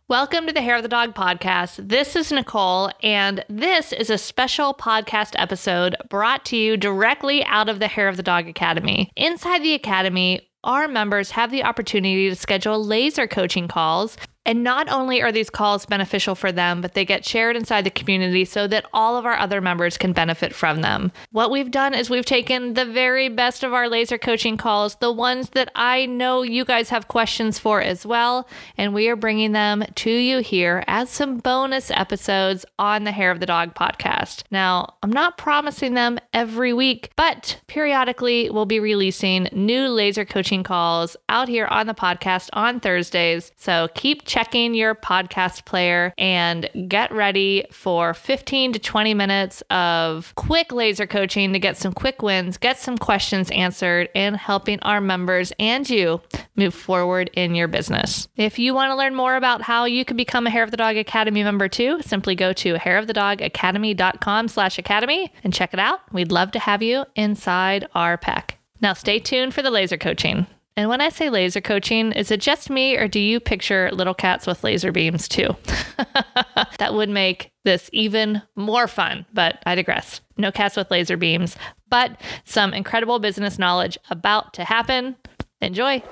Welcome to the Hair of the Dog podcast. This is Nicole, and this is a special podcast episode brought to you directly out of the Hair of the Dog Academy. Inside the Academy, our members have the opportunity to schedule laser coaching calls. And not only are these calls beneficial for them, but they get shared inside the community so that all of our other members can benefit from them. What we've done is we've taken the very best of our laser coaching calls, the ones that I know you guys have questions for as well, and we are bringing them to you here as some bonus episodes on the Hair of the Dog podcast. Now, I'm not promising them every week, but periodically we'll be releasing new laser coaching calls out here on the podcast on Thursdays. So keep checking your podcast player and get ready for 15 to 20 minutes of quick laser coaching to get some quick wins, get some questions answered, and helping our members and you move forward in your business. If you want to learn more about how you can become a Hair of the Dog Academy member too, simply go to hairofthedogacademy.com/academy and check it out. We'd love to have you inside our pack. Now stay tuned for the laser coaching. And when I say laser coaching, is it just me or do you picture little cats with laser beams too? That would make this even more fun, but I digress. No cats with laser beams, but some incredible business knowledge about to happen. Enjoy.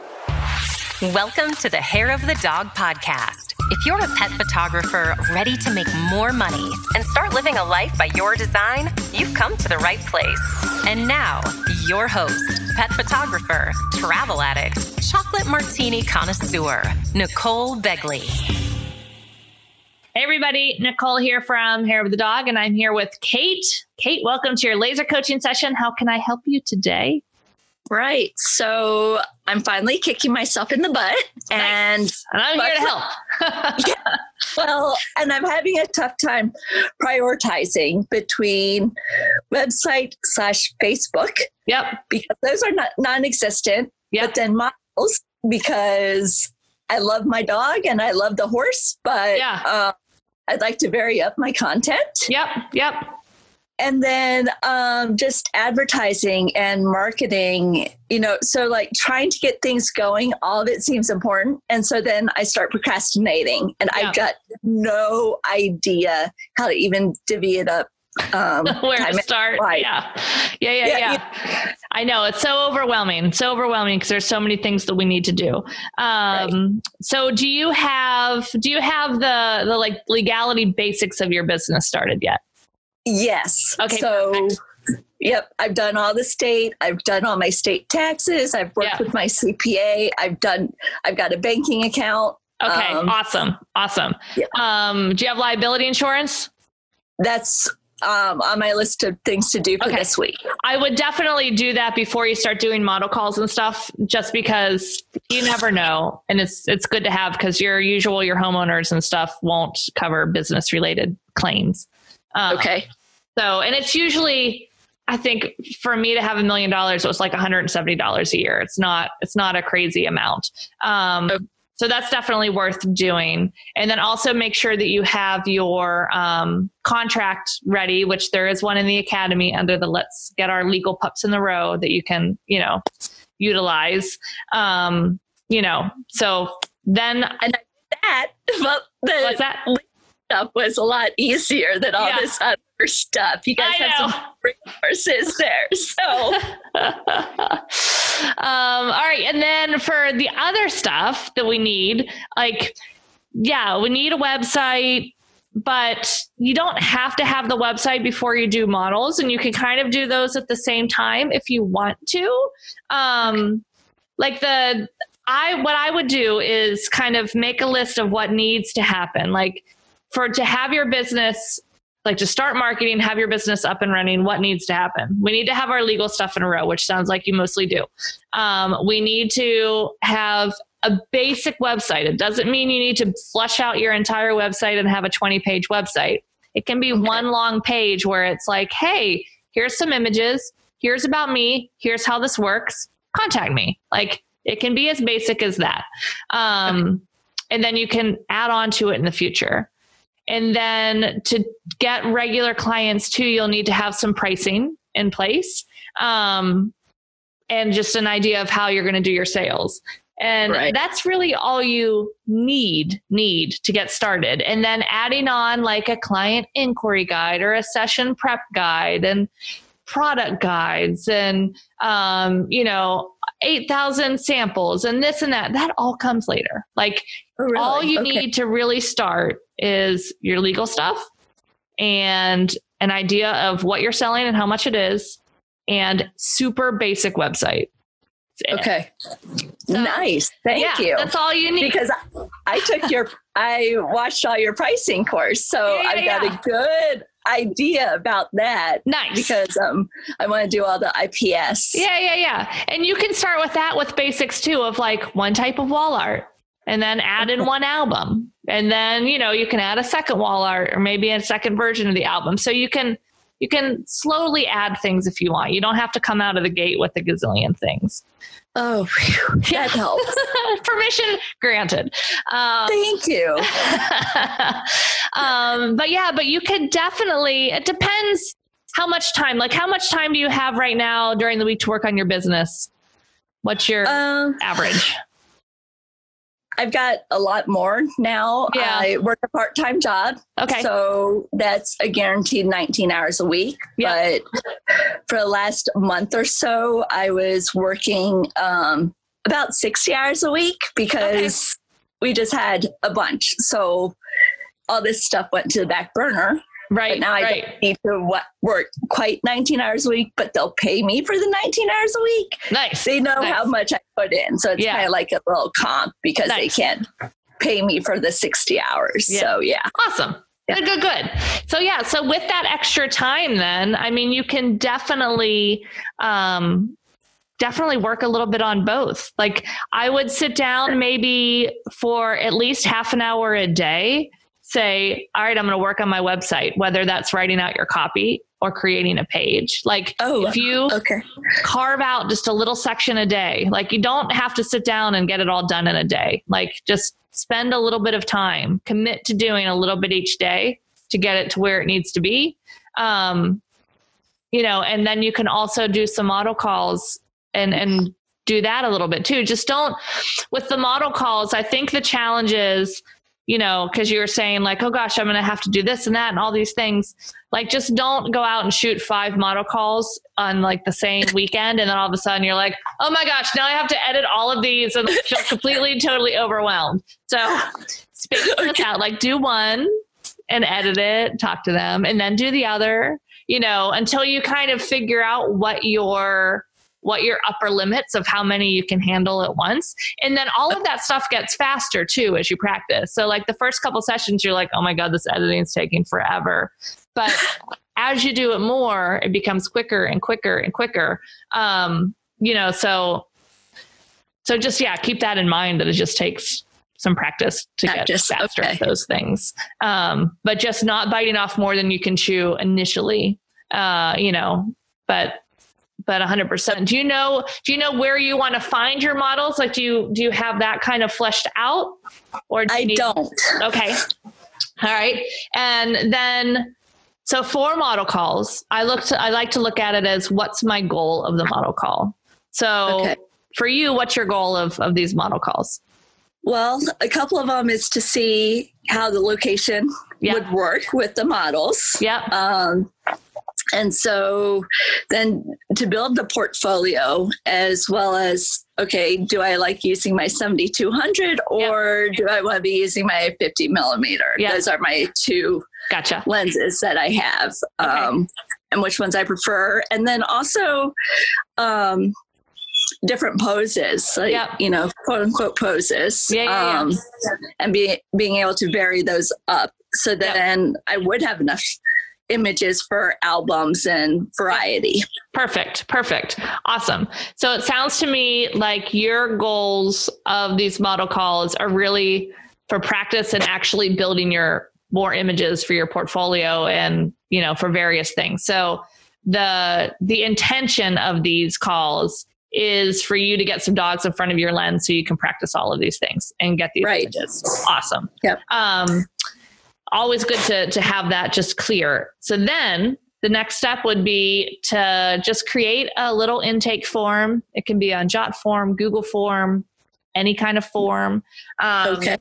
Welcome to the Hair of the Dog podcast. If you're a pet photographer ready to make more money and start living a life by your design, you've come to the right place. And now, your host, pet photographer, travel addict, chocolate martini connoisseur, Nicole Begley. Hey everybody, Nicole here from Hair of the Dog, and I'm here with Kate. Kate, welcome to your laser coaching session. How can I help you today? Right. So I'm finally kicking myself in the butt. Nice. And I'm here to help. Yeah, well, and I'm having a tough time prioritizing between website/Facebook. Yep. Because those are non-existent. Yep. But then models, because I love my dog and I love the horse, but I'd like to vary up my content. Yep. And then just advertising and marketing, so like trying to get things going, all of it seems important. And so then I start procrastinating and I've got no idea how to even divvy it up. Where to start. Right. Yeah. I know it's so overwhelming because there's so many things that we need to do. So do you have the like legality basics of your business started yet? Yes. Okay. So, perfect. Yep. I've done all the state. I've done all my state taxes. I've worked with my CPA. I've got a banking account. Okay. Awesome. Yeah. Do you have liability insurance? That's on my list of things to do for this week. I would definitely do that before you start doing model calls and stuff, just because you never know. And it's good to have because your homeowners and stuff won't cover business related claims. Okay. So, and it's usually, I think for me to have $1 million, it was like $170 a year. It's not a crazy amount. So that's definitely worth doing. And then also make sure that you have your contract ready, which there is one in the Academy under the Let's Get Our Legal Pups in the Row that you can, utilize. So then. And I did that. Well, what's that? Stuff was a lot easier than all this other stuff. You guys have some resources there. So, all right. And then for the other stuff that we need, we need a website, but you don't have to have the website before you do models, and you can kind of do those at the same time if you want to. What I would do is kind of make a list of what needs to happen. To have your business, to start marketing, have your business up and running, what needs to happen? We need to have our legal stuff in a row, which sounds like you mostly do. We need to have a basic website. It doesn't mean you need to flush out your entire website and have a 20-page website. It can be one long page where it's like, hey, here's some images. Here's about me. Here's how this works. Contact me. It can be as basic as that. And then you can add on to it in the future. And then to get regular clients too, you'll need to have some pricing in place. And just an idea of how you're going to do your sales. And that's really all you need to get started. And then adding on like a client inquiry guide or a session prep guide and product guides and, 8,000 samples and this and that all comes later. Like all you need to really start is your legal stuff and an idea of what you're selling and how much it is and super basic website. Okay. So, nice. Thank you. That's all you need. Because I watched all your pricing course. So I've got a good idea about that. Nice. Because I want to do all the IPS. Yeah. And you can start with that with basics too, of like one type of wall art and then add in one album. And then, you can add a second wall art or maybe a second version of the album. So you can slowly add things if you want. You don't have to come out of the gate with a gazillion things. Oh, that helps. Permission granted. Thank you. But you could definitely, it depends how much time do you have right now during the week to work on your business? What's your average? I've got a lot more now. Yeah. I work a part-time job. Okay. So that's a guaranteed 19 hours a week. Yep. But for the last month or so, I was working about 60 hours a week because we just had a bunch. So all this stuff went to the back burner. Right. But now I don't need to work quite 19 hours a week, but they'll pay me for the 19 hours a week. Nice. They know how much I put in. So it's kind of like a little comp because they can't pay me for the 60 hours. Yeah. So Awesome. Yeah. Good. So so with that extra time then, I mean, you can definitely work a little bit on both. Like I would sit down maybe for at least half an hour a day, say, all right, I'm going to work on my website, whether that's writing out your copy or creating a page. Like if you carve out just a little section a day, like you don't have to sit down and get it all done in a day. Like just spend a little bit of time, commit to doing a little bit each day to get it to where it needs to be. And then you can also do some model calls and do that a little bit too. Just don't, with the model calls, I think the challenge is, because you were saying like, oh gosh, I'm going to have to do this and that and all these things. Like, just don't go out and shoot 5 model calls on like the same weekend. And then all of a sudden you're like, oh my gosh, now I have to edit all of these and feel completely, totally overwhelmed. So space this out, like do one and edit it, talk to them, and then do the other, until you kind of figure out what your upper limits of how many you can handle at once. And then all of that stuff gets faster too as you practice. So like the first couple sessions, you're like, oh my God, this editing is taking forever. But as you do it more, it becomes quicker and quicker and quicker. So just, keep that in mind that it just takes some practice to get faster at those things. But just not biting off more than you can chew initially, but 100%. Do you know where you want to find your models? Like, do you have that kind of fleshed out, or I don't? Okay. All right. And then, so for model calls, I like to look at it as what's my goal of the model call. So for you, what's your goal of these model calls? Well, a couple of them is to see how the location would work with the models. Yeah. And so then to build the portfolio, as well as, do I like using my 7200 or do I want to be using my 50 millimeter? Yep. Those are my 2 lenses that I have, and which ones I prefer. And then also different poses, like, quote unquote poses, and being able to vary those up so that then I would have enough images for albums and variety. Perfect. Awesome. So it sounds to me like your goals of these model calls are really for practice and actually building your more images for your portfolio and, for various things. So the intention of these calls is for you to get some dogs in front of your lens so you can practice all of these things and get these images. Awesome. Yep. Always good to have that just clear. So then the next step would be to just create a little intake form. It can be on Jot form, Google form, any kind of form. Okay.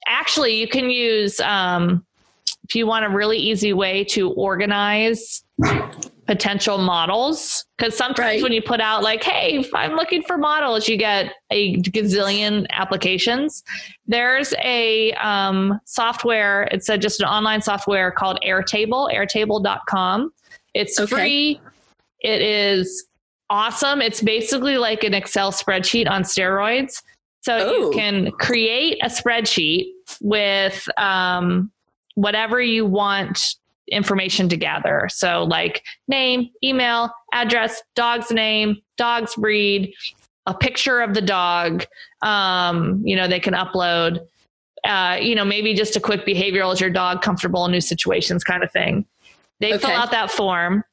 Actually, you can use, if you want a really easy way to organize potential models, because sometimes when you put out like, hey, I'm looking for models, you get a gazillion applications. There's a software, it's just an online software called Airtable, airtable.com. It's free. It is awesome. It's basically like an Excel spreadsheet on steroids. So you can create a spreadsheet with whatever you want information to gather. So like name, email, address, dog's name, dog's breed, a picture of the dog. They can upload, maybe just a quick behavioral, is your dog comfortable in new situations kind of thing. They fill out that form.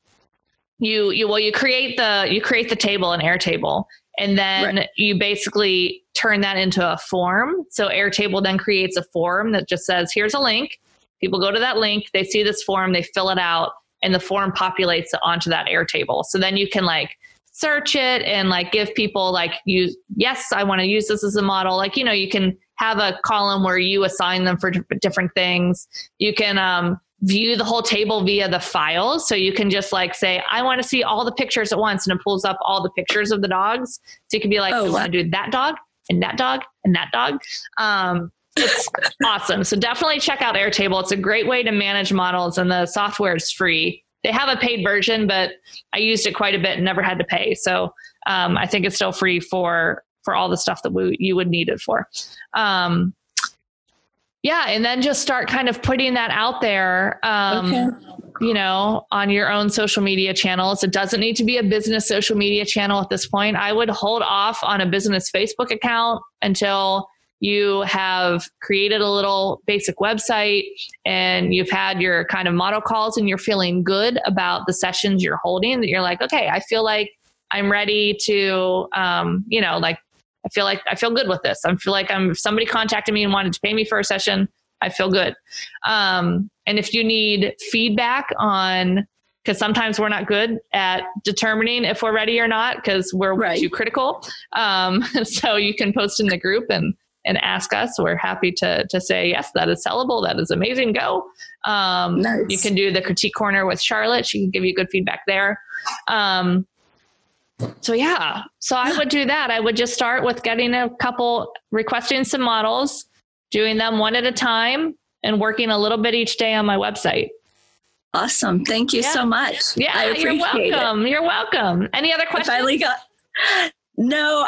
You create the table in Airtable, and then you basically turn that into a form. So Airtable then creates a form that just says, here's a link. People go to that link, they see this form, they fill it out, and the form populates onto that Airtable. So then you can like search it and like give people like, yes, I want to use this as a model. Like, you can have a column where you assign them for different things. You can view the whole table via the files. So you can just like say, I want to see all the pictures at once, and it pulls up all the pictures of the dogs. So you can be like, I want to do that dog and that dog and that dog. It's awesome. So definitely check out Airtable. It's a great way to manage models, and the software is free. They have a paid version, but I used it quite a bit and never had to pay. So I think it's still free for all the stuff that you would need it for. And then just start kind of putting that out there, on your own social media channels. It doesn't need to be a business social media channel at this point. I would hold off on a business Facebook account until you have created a little basic website and you've had your kind of model calls and you're feeling good about the sessions you're holding, that you're like, okay, I feel like I'm ready to, I feel good with this. I feel like if somebody contacted me and wanted to pay me for a session, I feel good. And if you need feedback because sometimes we're not good at determining if we're ready or not, because we're too critical. So you can post in the group and ask us. We're happy to say, yes, that is sellable. That is amazing. Go. Nice. You can do the critique corner with Charlotte. She can give you good feedback there. So I would do that. I would just start with getting requesting some models, doing them one at a time, and working a little bit each day on my website. Awesome. Thank you so much. Yeah, I appreciate it. You're welcome. Any other questions? No,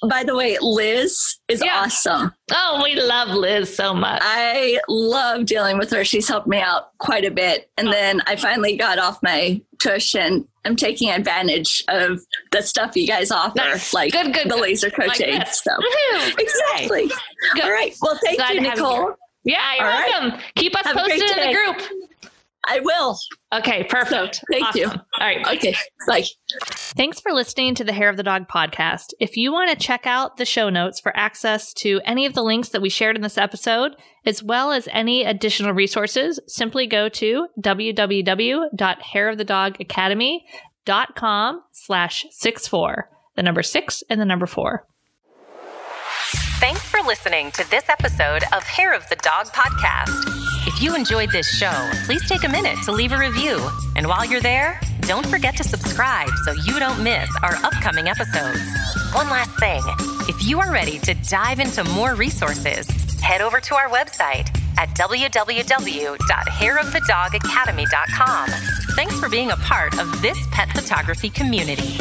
by the way, Liz is awesome. Oh, we love Liz so much. I love dealing with her. She's helped me out quite a bit. And then I finally got off my tush and I'm taking advantage of the stuff you guys offer, like the laser coaching. Like so. Exactly. Good. All right. Well, thank you, Nicole. Yeah, you're welcome. Right. Keep us posted in the group. I will. Okay, perfect. So, thank you. All right. Okay, bye. Thanks for listening to the Hair of the Dog podcast. If you want to check out the show notes for access to any of the links that we shared in this episode, as well as any additional resources, simply go to www.hairofthedogacademy.com/64, the number 6 and the number 4. Thanks for listening to this episode of Hair of the Dog podcast. If you enjoyed this show, please take a minute to leave a review. And while you're there, don't forget to subscribe so you don't miss our upcoming episodes. One last thing, if you are ready to dive into more resources, head over to our website at www.hairofthedogacademy.com. Thanks for being a part of this pet photography community.